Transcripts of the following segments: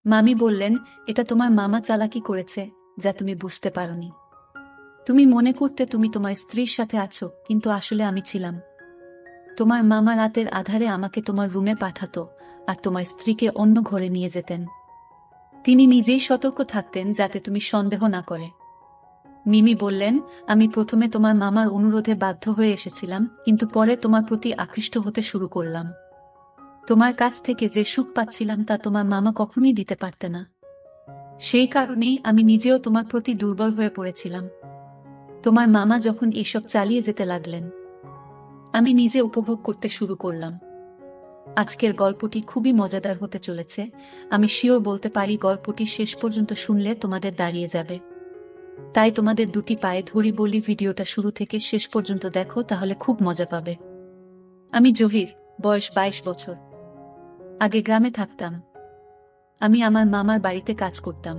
মামি বললেন, এটা তোমার মামা চালাকি করেছে, যা তুমি বুঝতে পারোনি। তুমি মনে করতে তুমি তোমার স্ত্রীর সাথে আছো, কিন্তু আসলে আমি ছিলাম। তোমার মামা রাতের আধারে আমাকে তোমার রুমে পাঠাতো, আর তোমার স্ত্রীকে অন্য ঘরে নিয়ে যেতেন। তিনি নিজেই সতর্ক থাকতেন যাতে তুমি সন্দেহ না করে। মিমি বললেন, আমি প্রথমে তোমার মামার অনুরোধে বাধ্য হয়ে এসেছিলাম, কিন্তু পরে তোমার প্রতি আকৃষ্ট হতে শুরু করলাম। তোমার কাছ থেকে যে সুখ পাচ্ছিলাম তা তোমার মামা কখনোই দিতে পারতে না। সেই কারণেই আমি নিজেও তোমার প্রতি দুর্বল হয়ে পড়েছিলাম। তোমার মামা যখন এসব চালিয়ে যেতে লাগলেন, আমি নিজে উপভোগ করতে শুরু করলাম। আজকের গল্পটি খুবই মজাদার হতে চলেছে। আমি শিওর বলতে পারি গল্পটি শেষ পর্যন্ত শুনলে তোমাদের দাঁড়িয়ে যাবে। তাই তোমাদের দুটি পায়ে ধরি বলি, ভিডিওটা শুরু থেকে শেষ পর্যন্ত দেখো, তাহলে খুব মজা পাবে। আমি জহির, বয়স 22 বছর। আগে গ্রামে থাকতাম। আমি আমার মামার বাড়িতে কাজ করতাম।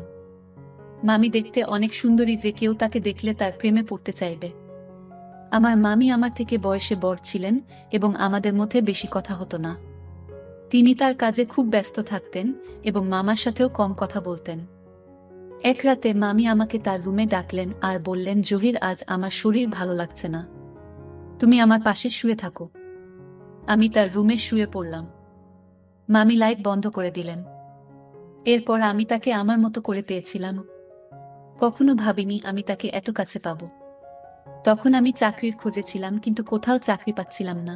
মামি দেখতে অনেক সুন্দরী যে কেউ তাকে দেখলে তার প্রেমে পড়তে চাইবে। আমার মামি আমার থেকে বয়সে বড় ছিলেন এবং আমাদের মধ্যে বেশি কথা হতো না। তিনি তার কাজে খুব ব্যস্ত থাকতেন এবং মামার সাথেও কম কথা বলতেন। এক রাতে মামি আমাকে তার রুমে ডাকলেন আর বললেন, জহির, আজ আমার শরীর ভালো লাগছে না, তুমি আমার পাশে শুয়ে থাকো। আমি তার রুমে শুয়ে পড়লাম। মামি লাইট বন্ধ করে দিলেন। এরপর আমি তাকে আমার মতো করে পেয়েছিলাম। কখনো ভাবিনি আমি তাকে এত কাছে পাব। তখন আমি চাকরির খোঁজে ছিলাম, কিন্তু কোথাও চাকরি পাচ্ছিলাম না।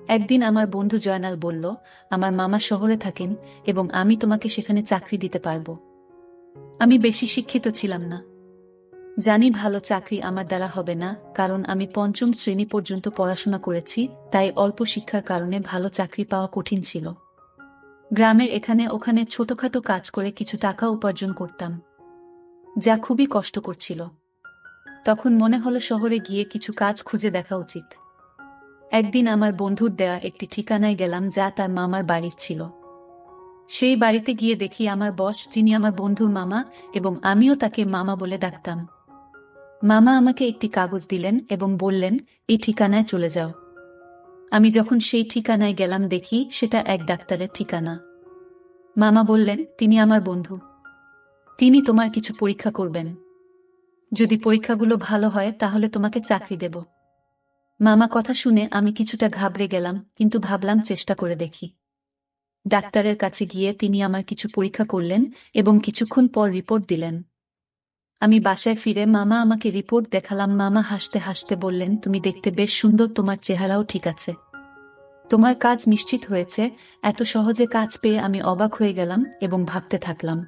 একদিন আমার বন্ধু জয়নাল বলল, আমার মামা শহরে থাকেন এবং আমি তোমাকে সেখানে চাকরি দিতে পারবো। আমি বেশি শিক্ষিত ছিলাম না। জানি ভালো চাকরি আমার দ্বারা হবে না, কারণ আমি পঞ্চম শ্রেণী পর্যন্ত পড়াশোনা করেছি, তাই অল্প শিক্ষার কারণে ভালো চাকরি পাওয়া কঠিন ছিল। গ্রামের এখানে ওখানে ছোটখাটো কাজ করে কিছু টাকা উপার্জন করতাম, যা খুবই কষ্ট করছিল। তখন মনে হলো শহরে গিয়ে কিছু কাজ খুঁজে দেখা উচিত। একদিন আমার বন্ধুর দেয়া একটি ঠিকানায় গেলাম যা তার মামার বাড়ির ছিল। সেই বাড়িতে গিয়ে দেখি আমার বস, যিনি আমার বন্ধুর মামা, এবং আমিও তাকে মামা বলে ডাকতাম। মামা আমাকে একটি কাগজ দিলেন এবং বললেন, এই ঠিকানায় চলে যাও। আমি যখন সেই ঠিকানায় গেলাম দেখি সেটা এক ডাক্তারের ঠিকানা। মামা বললেন, তিনি আমার বন্ধু। তিনি তোমার কিছু পরীক্ষা করবেন। যদি পরীক্ষাগুলো ভালো হয় তাহলে তোমাকে চাকরি দেব। মামা কথা শুনে আমি কিছুটা ঘাবড়ে গেলাম, কিন্তু ভাবলাম চেষ্টা করে দেখি। ডাক্তারের কাছে গিয়ে তিনি আমার কিছু পরীক্ষা করলেন এবং কিছুক্ষণ পর রিপোর্ট দিলেন। আমি বাসায় ফিরে মামা আমাকে রিপোর্ট দেখালাম। মামা হাসতে হাসতে বললেন, তুমি দেখতে বেশ সুন্দর, তোমার চেহারাও ঠিক আছে, তোমার কাজ নিশ্চিত হয়েছে। এত সহজে কাজ পেয়ে আমি অবাক হয়ে গেলাম এবং ভাবতে থাকলাম,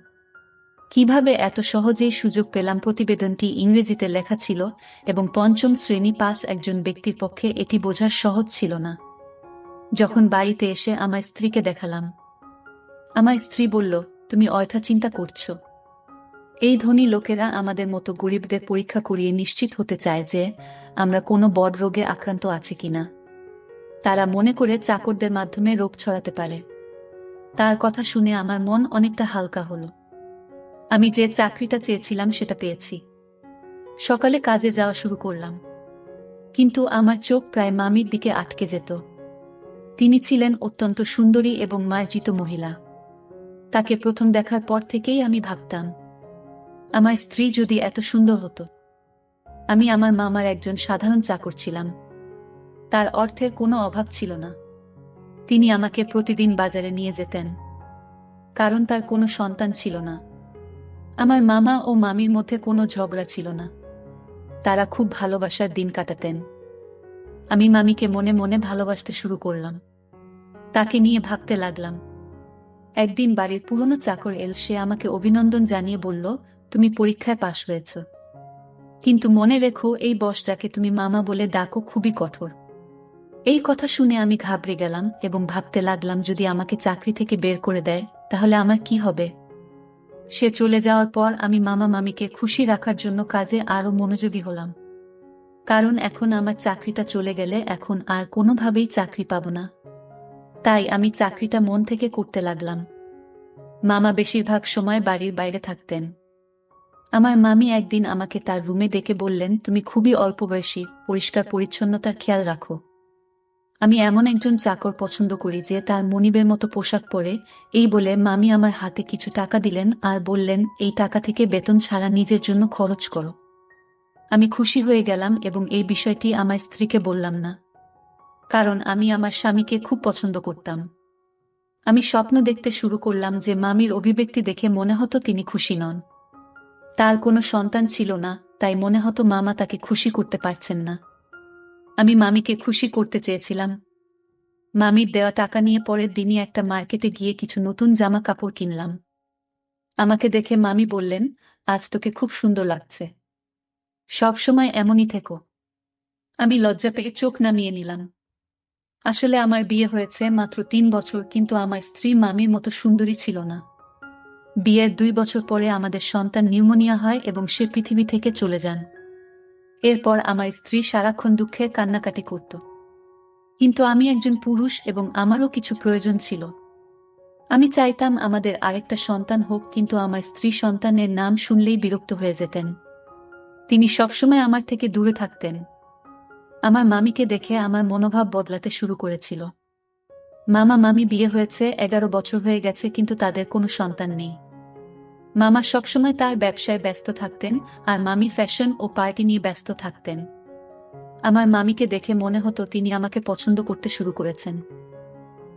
কিভাবে এত সহজেই সুযোগ পেলাম। প্রতিবেদনটি ইংরেজিতে লেখা ছিল এবং পঞ্চম শ্রেণী পাস একজন ব্যক্তির পক্ষে এটি বোঝা সহজ ছিল না। যখন বাড়িতে এসে আমার স্ত্রীকে দেখালাম, আমার স্ত্রী বলল, তুমি অযথা চিন্তা করছো। এই ধনী লোকেরা আমাদের মতো গরিবদের পরীক্ষা করিয়ে নিশ্চিত হতে চায় যে আমরা কোনো বড় রোগে আক্রান্ত আছি কিনা। তারা মনে করে চাকরদের মাধ্যমে রোগ ছড়াতে পারে। তার কথা শুনে আমার মন অনেকটা হালকা হলো। আমি যে চাকরিটা চেয়েছিলাম সেটা পেয়েছি। সকালে কাজে যাওয়া শুরু করলাম, কিন্তু আমার চোখ প্রায় মামির দিকে আটকে যেত। তিনি ছিলেন অত্যন্ত সুন্দরী এবং মার্জিত মহিলা। তাকে প্রথম দেখার পর থেকেই আমি ভাবতাম, আমার স্ত্রী যদি এত সুন্দর হতো। আমি আমার মামার একজন সাধারণ চাকর ছিলাম। তার অর্থের কোনো অভাব ছিল না। তিনি আমাকে প্রতিদিন বাজারে নিয়ে যেতেন, কারণ তার কোনো সন্তান ছিল না। আমার মামা ও মামির মধ্যে কোনো ঝগড়া ছিল না। তারা খুব ভালোবাসার দিন কাটাতেন। আমি মামিকে মনে মনে ভালোবাসতে শুরু করলাম। তাকে নিয়ে ভাবতে লাগলাম। একদিন বাড়ির পুরনো চাকর এল। সে আমাকে অভিনন্দন জানিয়ে বলল, তুমি পরীক্ষায় পাশ হয়েছ। কিন্তু মনে রেখো, এই বস যাকে তুমি মামা বলে ডাকো খুবই কঠোর। এই কথা শুনে আমি ঘাবড়ে গেলাম এবং ভাবতে লাগলাম, যদি আমাকে চাকরি থেকে বের করে দেয় তাহলে আমার কি হবে। সে চলে যাওয়ার পর আমি মামা মামিকে খুশি রাখার জন্য কাজে আরো মনোযোগী হলাম, কারণ এখন আমার চাকরিটা চলে গেলে এখন আর কোনোভাবেই চাকরি পাব না। তাই আমি চাকরিটা মন থেকে করতে লাগলাম। মামা বেশিরভাগ সময় বাড়ির বাইরে থাকতেন। আমার মামি একদিন আমাকে তার রুমে ডেকে বললেন, তুমি খুবই অল্প বয়সী, পরিষ্কার পরিচ্ছন্নতার খেয়াল রাখো। আমি এমন একজন চাকর পছন্দ করি যে তার মনিবের মতো পোশাক পরে। এই বলে মামি আমার হাতে কিছু টাকা দিলেন আর বললেন, এই টাকা থেকে বেতন ছাড়া নিজের জন্য খরচ করো। আমি খুশি হয়ে গেলাম এবং এই বিষয়টি আমার স্ত্রীকে বললাম না, কারণ আমি আমার স্বামীকে খুব পছন্দ করতাম। আমি স্বপ্ন দেখতে শুরু করলাম যে মামির অভিব্যক্তি দেখে মনে হতো তিনি খুশি নন। তার কোনো সন্তান ছিল না, তাই মনে হতো মামা তাকে খুশি করতে পারছেন না। আমি মামিকে খুশি করতে চেয়েছিলাম। মামির দেওয়া টাকা নিয়ে পরের দিনই একটা মার্কেটে গিয়ে কিছু নতুন জামা কাপড় কিনলাম। আমাকে দেখে মামি বললেন, আজ তোকে খুব সুন্দর লাগছে, সবসময় এমনই থেকো। আমি লজ্জা পেয়ে চোখ নামিয়ে নিলাম। আসলে আমার বিয়ে হয়েছে মাত্র ৩ বছর, কিন্তু আমার স্ত্রী মামির মতো সুন্দরী ছিল না। বিয়ের ২ বছর পরে আমাদের সন্তান নিউমোনিয়া হয় এবং সে পৃথিবী থেকে চলে যান। এরপর আমার স্ত্রী সারাক্ষণ দুঃখে কান্নাকাটি করত। কিন্তু আমি একজন পুরুষ এবং আমারও কিছু প্রয়োজন ছিল। আমি চাইতাম আমাদের আরেকটা সন্তান হোক, কিন্তু আমার স্ত্রী সন্তানের নাম শুনলেই বিরক্ত হয়ে যেতেন। তিনি সবসময় আমার থেকে দূরে থাকতেন। আমার মামিকে দেখে আমার মনোভাব বদলাতে শুরু করেছিল। মামা মামি বিয়ে হয়েছে, ১১ বছর হয়ে গেছে, কিন্তু তাদের কোনো সন্তান নেই। মামা সবসময় তার ব্যবসায় ব্যস্ত থাকতেন আর মামি ফ্যাশন ও পার্টি নিয়ে ব্যস্ত থাকতেন। আমার মামিকে দেখে মনে হতো তিনি আমাকে পছন্দ করতে শুরু করেছেন।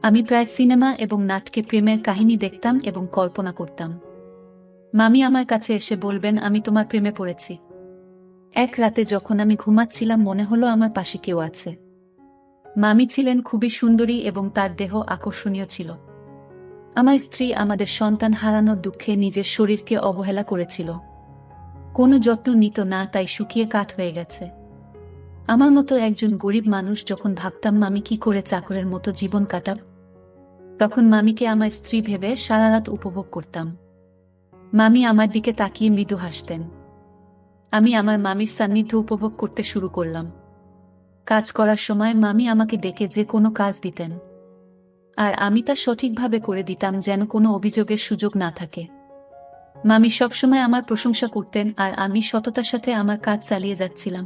আমি প্রায় সিনেমা এবং নাটকে প্রেমের কাহিনী দেখতাম এবং কল্পনা করতাম। মামি আমার কাছে এসে বলবেন, আমি তোমার প্রেমে পড়েছি। এক রাতে যখন আমি ঘুমাচ্ছিলাম মনে হলো আমার পাশে কেউ আছে। মামি ছিলেন খুবই সুন্দরী এবং তার দেহ আকর্ষণীয় ছিল। আমার স্ত্রী আমাদের সন্তান হারানোর দুঃখে নিজের শরীরকে অবহেলা করেছিল। কোনো যত্ন নিত না, তাই শুকিয়ে কাঠ হয়ে গেছে। আমার মতো একজন গরিব মানুষ যখন ভাবতাম মামি কি করে চাকরের মতো জীবন কাটাব, তখন মামিকে আমার স্ত্রী ভেবে সারা রাত উপভোগ করতাম। মামি আমার দিকে তাকিয়ে মৃদু হাসতেন। আমি আমার মামির সান্নিধ্য উপভোগ করতে শুরু করলাম। কাজ করার সময় মামি আমাকে ডেকে যে কোনো কাজ দিতেন, আর আমি তা সঠিকভাবে করে দিতাম যেন কোনো অভিযোগের সুযোগ না থাকে। মামি সবসময় আমার প্রশংসা করতেন আর আমি সততার সাথে আমার কাজ চালিয়ে যাচ্ছিলাম।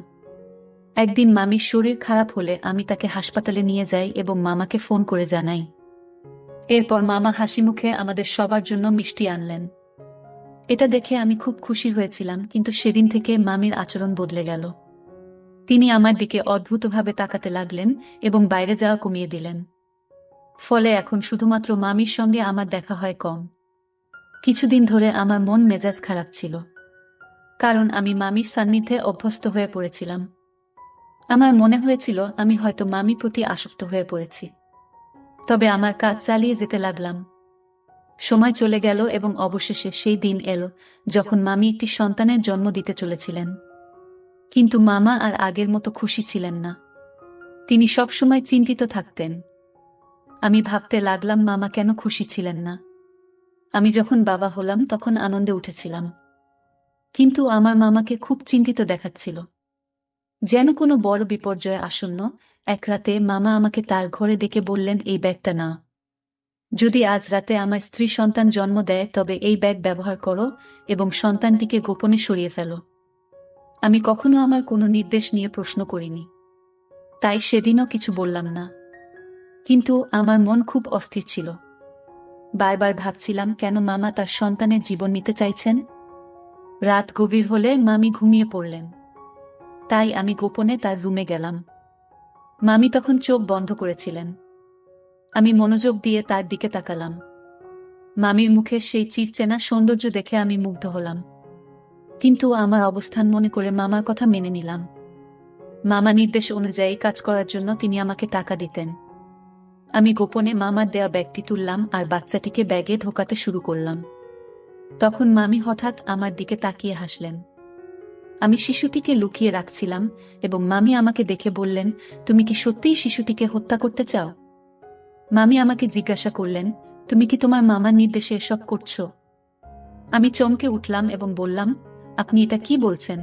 একদিন মামির শরীর খারাপ হলে আমি তাকে হাসপাতালে নিয়ে যাই এবং মামাকে ফোন করে জানাই। এরপর মামা হাসিমুখে আমাদের সবার জন্য মিষ্টি আনলেন। এটা দেখে আমি খুব খুশি হয়েছিলাম, কিন্তু সেদিন থেকে মামির আচরণ বদলে গেল। তিনি আমার দিকে অদ্ভুতভাবে তাকাতে লাগলেন এবং বাইরে যাওয়া কমিয়ে দিলেন। ফলে এখন শুধুমাত্র মামির সঙ্গে আমার দেখা হয় কম। কিছুদিন ধরে আমার মন মেজাজ খারাপ ছিল, কারণ আমি মামির সান্নিধ্যে অভ্যস্ত হয়ে পড়েছিলাম। আমার মনে হয়েছিল আমি হয়তো মামির প্রতি আসক্ত হয়ে পড়েছি। তবে আমার কাজ চালিয়ে যেতে লাগলাম। সময় চলে গেল এবং অবশেষে সেই দিন এলো যখন মামি একটি সন্তানের জন্ম দিতে চলেছিলেন। কিন্তু মামা আর আগের মতো খুশি ছিলেন না। তিনি সবসময় চিন্তিত থাকতেন। আমি ভাবতে লাগলাম মামা কেন খুশি ছিলেন না। আমি যখন বাবা হলাম তখন আনন্দে উঠেছিলাম, কিন্তু আমার মামাকে খুব চিন্তিত দেখাচ্ছিল, যেন কোনো বড় বিপর্যয় আসন্ন। এক রাতে মামা আমাকে তার ঘরে ডেকে বললেন, এই ব্যাগটা নাও। যদি আজ রাতে আমার স্ত্রী সন্তান জন্ম দেয় তবে এই ব্যাগ ব্যবহার করো এবং সন্তানটিকে গোপনে সরিয়ে ফেলো। আমি কখনো আমার কোনো নির্দেশ নিয়ে প্রশ্ন করিনি, তাই সেদিনও কিছু বললাম না। কিন্তু আমার মন খুব অস্থির ছিল। বারবার ভাবছিলাম কেন মামা তার সন্তানের জীবন নিতে চাইছেন। রাত গভীর হলে মামি ঘুমিয়ে পড়লেন, তাই আমি গোপনে তার রুমে গেলাম। মামি তখন চোখ বন্ধ করেছিলেন। আমি মনোযোগ দিয়ে তার দিকে তাকালাম। মামির মুখে সেই চিরচেনা সৌন্দর্য দেখে আমি মুগ্ধ হলাম, কিন্তু আমার অবস্থান মনে করে মামার কথা মেনে নিলাম। মামা নির্দেশ অনুযায়ী কাজ করার জন্য তিনি আমাকে টাকা দিতেন। আমি গোপনে মামার দেয়া ব্যাগটি তুললাম আর বাচ্চাটিকে ব্যাগে ঢোকাতে শুরু করলাম। তখন মামি হঠাৎ আমার দিকে তাকিয়ে হাসলেন। আমি শিশুটিকে লুকিয়ে রাখছিলাম এবং মামি আমাকে দেখে বললেন, তুমি কি সত্যিই শিশুটিকে হত্যা করতে চাও? মামি আমাকে জিজ্ঞাসা করলেন, তুমি কি তোমার মামার নির্দেশে এসব করছো? আমি চমকে উঠলাম এবং বললাম, আপনি এটা কি বলছেন?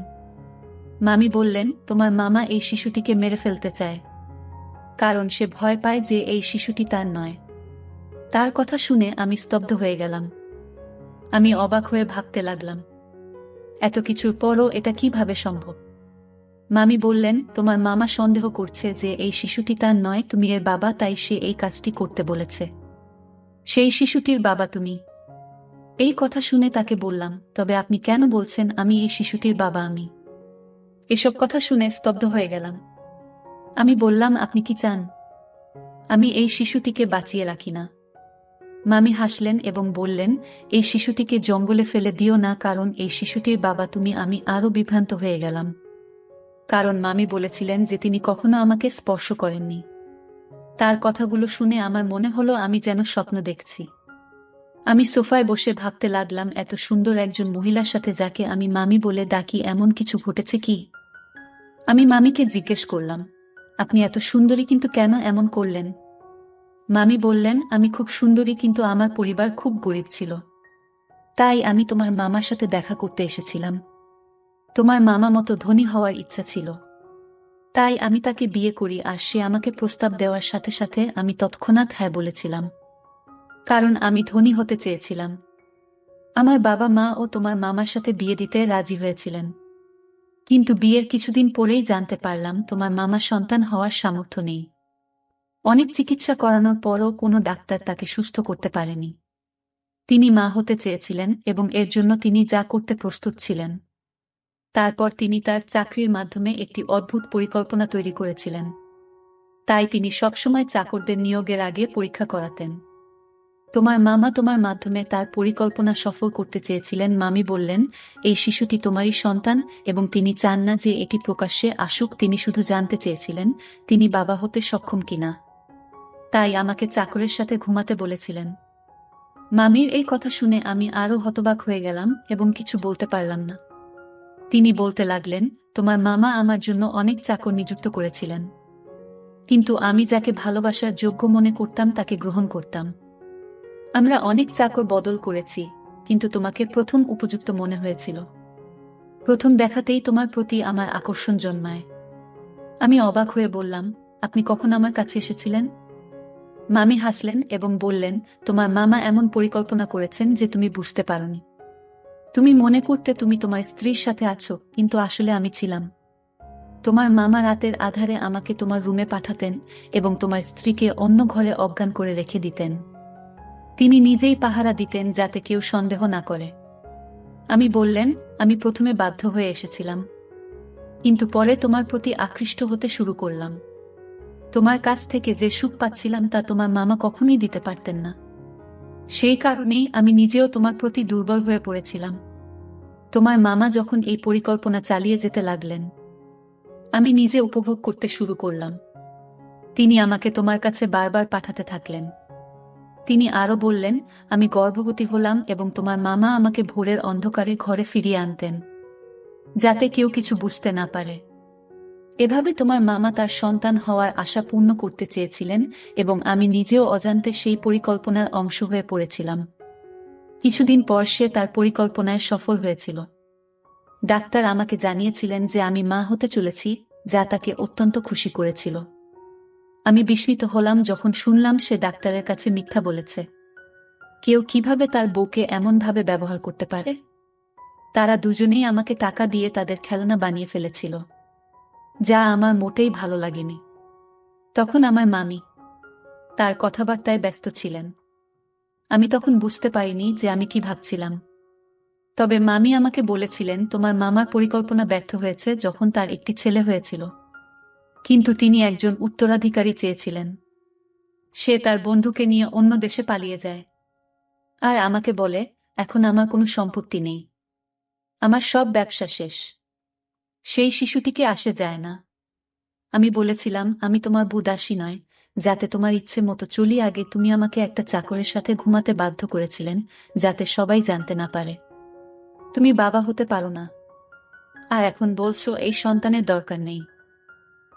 মামি বললেন, তোমার মামা এই শিশুটিকে মেরে ফেলতে চায়, কারণ সে ভয় পায় যে এই শিশুটি তার নয়। তার কথা শুনে আমি স্তব্ধ হয়ে গেলাম। আমি অবাক হয়ে ভাবতে লাগলাম, এত কিছুর পরও এটা কিভাবে সম্ভব? মামি বললেন, তোমার মামা সন্দেহ করছে যে এই শিশুটি তার নয়, তুমি এর বাবা, তাই সে এই কাজটি করতে বলেছে। সেই শিশুটির বাবা তুমি। এই কথা শুনে তাকে বললাম, তবে আপনি কেন বলছেন আমি এই শিশুটির বাবা? আমি এসব কথা শুনে স্তব্ধ হয়ে গেলাম। আমি বললাম, আপনি কি চান আমি এই শিশুটিকে বাঁচিয়ে রাখি না? মামি হাসলেন এবং বললেন, এই শিশুটিকে জঙ্গলে ফেলে দিও না, কারণ এই শিশুটির বাবা তুমি। আমি আরো বিভ্রান্ত হয়ে গেলাম, কারণ মামি বলেছিলেন যে তিনি কখনো আমাকে স্পর্শ করেননি। তার কথাগুলো শুনে আমার মনে হলো আমি যেন স্বপ্ন দেখছি। আমি সোফায় বসে ভাবতে লাগলাম, এত সুন্দর একজন মহিলার সাথে যাকে আমি মামি বলে ডাকি এমন কিছু ঘটেছে কি? আমি মামিকে জিজ্ঞেস করলাম, আপনি এত সুন্দরী কিন্তু কেন এমন করলেন? মামি বললেন, আমি খুব সুন্দরী, কিন্তু আমার পরিবার খুব গরিব ছিল, তাই আমি তোমার মামার সাথে দেখা করতে এসেছিলাম। তোমার মামা মতো ধনী হওয়ার ইচ্ছা ছিল, তাই আমি তাকে বিয়ে করি, আর সে আমাকে প্রস্তাব দেওয়ার সাথে সাথে আমি তৎক্ষণাৎ হ্যাঁ বলেছিলাম, কারণ আমি ধনী হতে চেয়েছিলাম। আমার বাবা মা ও তোমার মামার সাথে বিয়ে দিতে রাজি হয়েছিলেন, কিন্তু বিয়ের কিছুদিন পরেই জানতে পারলাম তোমার মামার সন্তান হওয়ার সামর্থ্য নেই। অনেক চিকিৎসা করানোর পরও কোনো ডাক্তার তাকে সুস্থ করতে পারেনি। তিনি মা হতে চেয়েছিলেন এবং এর জন্য তিনি যা করতে প্রস্তুত ছিলেন। তারপর তিনি তার চাকরির মাধ্যমে একটি অদ্ভুত পরিকল্পনা তৈরি করেছিলেন। তাই তিনি সবসময় চাকরদের নিয়োগের আগে পরীক্ষা করাতেন। তোমার মামা তোমার মাধ্যমে তার পরিকল্পনা সফল করতে চেয়েছিলেন। মামি বললেন, এই শিশুটি তোমারই সন্তান এবং তিনি চান না যে এটি প্রকাশ্যে আসুক। তিনি শুধু জানতে চেয়েছিলেন তিনি বাবা হতে সক্ষম কিনা। তাই আমাকে চাকরের সাথে ঘুমাতে বলেছিলেন। মামির এই কথা শুনে আমি আরো হতবাক হয়ে গেলাম এবং কিছু বলতে পারলাম না। তিনি বলতে লাগলেন, তোমার মামা আমার জন্য অনেক চাকর নিযুক্ত করেছিলেন, কিন্তু আমি যাকে ভালোবাসার যোগ্য মনে করতাম তাকে গ্রহণ করতাম। আমরা অনেক চাকর বদল করেছি, কিন্তু তোমাকে প্রথম উপযুক্ত মনে হয়েছিল। প্রথম দেখাতেই তোমার প্রতি আমার আকর্ষণ জন্মায়। আমি অবাক হয়ে বললাম, আপনি কখন আমার কাছে এসেছিলেন? মামি হাসলেন এবং বললেন, তোমার মামা এমন পরিকল্পনা করেছেন যে তুমি বুঝতে পারোনি। তুমি মনে করতে তুমি তোমার স্ত্রীর সাথে আছো, কিন্তু আসলে আমি ছিলাম। তোমার মামা রাতের আধারে আমাকে তোমার রুমে পাঠাতেন এবং তোমার স্ত্রীকে অন্য ঘরে অজ্ঞান করে রেখে দিতেন। তিনি নিজেই পাহারা দিতেন যাতে কেউ সন্দেহ না করে। আমি বললেন, আমি প্রথমে বাধ্য হয়ে এসেছিলাম, কিন্তু পরে তোমার প্রতি আকৃষ্ট হতে শুরু করলাম। তোমার কাছ থেকে যে সুখ পাচ্ছিলাম তা তোমার মামা কখনোই দিতে পারতেন না। সেই কারণেই আমি নিজেও তোমার প্রতি দুর্বল হয়ে পড়েছিলাম। তোমার মামা যখন এই পরিকল্পনা চালিয়ে যেতে লাগলেন, আমি নিজে উপভোগ করতে শুরু করলাম। তিনি আমাকে তোমার কাছে বারবার পাঠাতে থাকলেন। তিনি আরো বললেন, আমি গর্ভবতী হলাম এবং তোমার মামা আমাকে ভোরের অন্ধকারে ঘরে ফিরিয়ে আনতেন, যাতে কেউ কিছু বুঝতে না পারে। এভাবে তোমার মামা তার সন্তান হওয়ার আশা পূর্ণ করতে চেয়েছিলেন এবং আমি নিজেও অজান্তে সেই পরিকল্পনার অংশ হয়ে পড়েছিলাম। কিছুদিন পর সে তার পরিকল্পনায় সফল হয়েছিল। ডাক্তার আমাকে জানিয়েছিলেন যে আমি মা হতে চলেছি, যা তাকে অত্যন্ত খুশি করেছিল। আমি বিস্মিত হলাম যখন শুনলাম সে ডাক্তারের কাছে মিথ্যা বলেছে। কেউ কিভাবে তার বউকে এমনভাবে ব্যবহার করতে পারে? তারা দুজনেই আমাকে টাকা দিয়ে তাদের খেলনা বানিয়ে ফেলেছিল, যা আমার মোটেই ভালো লাগেনি। তখন আমার মামি তার কথাবার্তায় ব্যস্ত ছিলেন। আমি তখন বুঝতে পারিনি যে আমি কি ভাবছিলাম। তবে মামি আমাকে বলেছিলেন, তোমার মামার পরিকল্পনা ব্যর্থ হয়েছে যখন তার একটি ছেলে হয়েছিল, কিন্তু তিনি একজন উত্তরাধিকারী চেয়েছিলেন। সে তার বন্ধুকে নিয়ে অন্য দেশে পালিয়ে যায় আর আমাকে বলে, এখন আমার কোনো সম্পত্তি নেই, আমার সব ব্যবসা শেষ, সেই শিশুটিকে আসে যায় না। আমি বলেছিলাম, আমি তোমার বুদাসী নয়, যাতে তোমার ইচ্ছে মতো চলি। আগে তুমি আমাকে একটা চাকরের সাথে ঘুমাতে বাধ্য করেছিলেন, যাতে সবাই জানতে না পারে তুমি বাবা হতে পারো না। আর এখন বলছো এই সন্তানের দরকার নেই।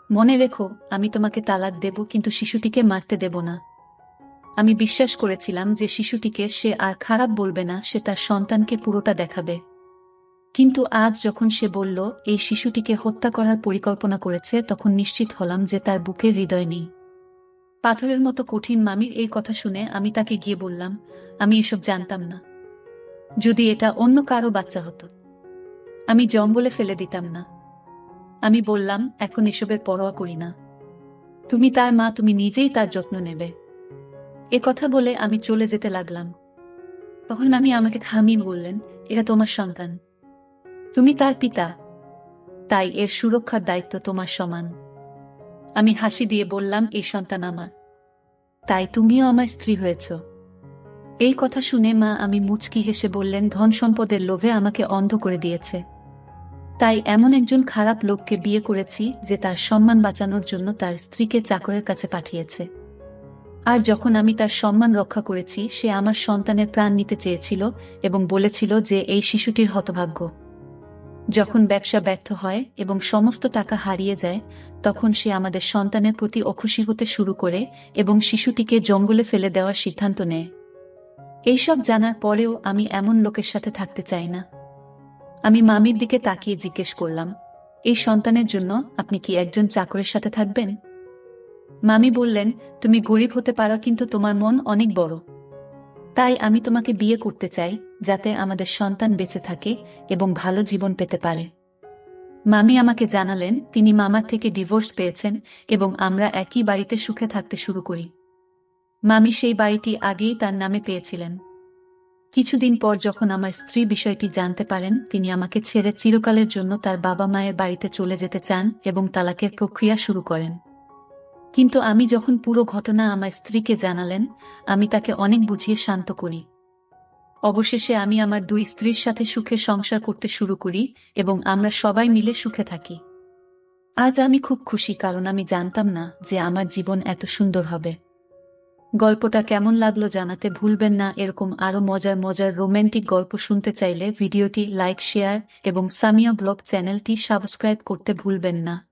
মনে রেখো, আমি তোমাকে তালাক দেব, কিন্তু শিশুটিকে মারতে দেব না। আমি বিশ্বাস করেছিলাম যে শিশুটিকে সে আর খারাপ বলবে না, সে তার সন্তানকে পুরোটা দেখাবে। কিন্তু আজ যখন সে বলল এই শিশুটিকে হত্যা করার পরিকল্পনা করেছে, তখন নিশ্চিত হলাম যে তার বুকের হৃদয় নেই। পাথরের মতো কঠিন মামির এই কথা শুনে আমি তাকে গিয়ে বললাম, আমি এসব জানতাম না। যদি এটা অন্য কারো বাচ্চা হতো, আমি জঙ্গলে ফেলে দিতাম না। আমি বললাম, এখন এসবের পরোয়া করি না। তুমি তার মা, তুমি নিজেই তার যত্ন নেবে। এ কথা বলে আমি চলে যেতে লাগলাম। তখন আমি আমাকে থামিয়ে বললেন, এটা তোমার সন্তান, তুমি তার পিতা, তাই এর সুরক্ষার দায়িত্ব তোমার সমান। আমি হাসি দিয়ে বললাম, এই সন্তান আমার, তাই তুমিও আমার স্ত্রী হয়েছ। এই কথা শুনে মা আমি মুচকি হেসে বললেন, ধন সম্পদের লোভে আমাকে অন্ধ করে দিয়েছে, তাই এমন একজন খারাপ লোককে বিয়ে করেছি যে তার সম্মান বাঁচানোর জন্য তার স্ত্রীকে চাকরের কাছে পাঠিয়েছে। আর যখন আমি তার সম্মান রক্ষা করেছি, সে আমার সন্তানের প্রাণ নিতে চেয়েছিল এবং বলেছিল যে এই শিশুটির হতভাগ্য। যখন ব্যবসা ব্যর্থ হয় এবং সমস্ত টাকা হারিয়ে যায়, তখন সে আমাদের সন্তানের প্রতি অখুশি হতে শুরু করে এবং শিশুটিকে জঙ্গলে ফেলে দেওয়ার সিদ্ধান্ত নেয়। এইসব জানার পরেও আমি এমন লোকের সাথে থাকতে চাই না। আমি মামির দিকে তাকিয়ে জিজ্ঞেস করলাম, এই সন্তানের জন্য আপনি কি একজন চাকরের সাথে থাকবেন? মামি বললেন, তুমি গরিব হতে পারো, কিন্তু তোমার মন অনেক বড়। তাই আমি তোমাকে বিয়ে করতে চাই, যাতে আমাদের সন্তান বেঁচে থাকে এবং ভালো জীবন পেতে পারে। মামি আমাকে জানালেন তিনি মামার থেকে ডিভোর্স পেয়েছেন এবং আমরা একই বাড়িতে সুখে থাকতে শুরু করি। মামি সেই বাড়িটি আগেই তার নামে পেয়েছিলেন। কিছুদিন পর যখন আমার স্ত্রী বিষয়টি জানতে পারেন, তিনি আমাকে ছেড়ে চিরকালের জন্য তার বাবা মায়ের বাড়িতে চলে যেতে চান এবং তালাকের প্রক্রিয়া শুরু করেন। কিন্তু আমি যখন পুরো ঘটনা আমার স্ত্রীকে জানালেন, আমি তাকে অনেক বুঝিয়ে শান্ত করি। অবশেষে আমি আমার দুই স্ত্রীর সাথে সুখে সংসার করতে শুরু করি এবং আমরা সবাই মিলে সুখে থাকি। আজ আমি খুব খুশি, কারণ আমি জানতাম না যে আমার জীবন এত সুন্দর হবে। গল্পটা কেমন লাগলো জানাতে ভুলবেন না। এরকম আরো মজার মজার রোমান্টিক গল্প শুনতে চাইলে ভিডিওটি লাইক, শেয়ার এবং সামিয়া ব্লগ চ্যানেলটি সাবস্ক্রাইব করতে ভুলবেন না।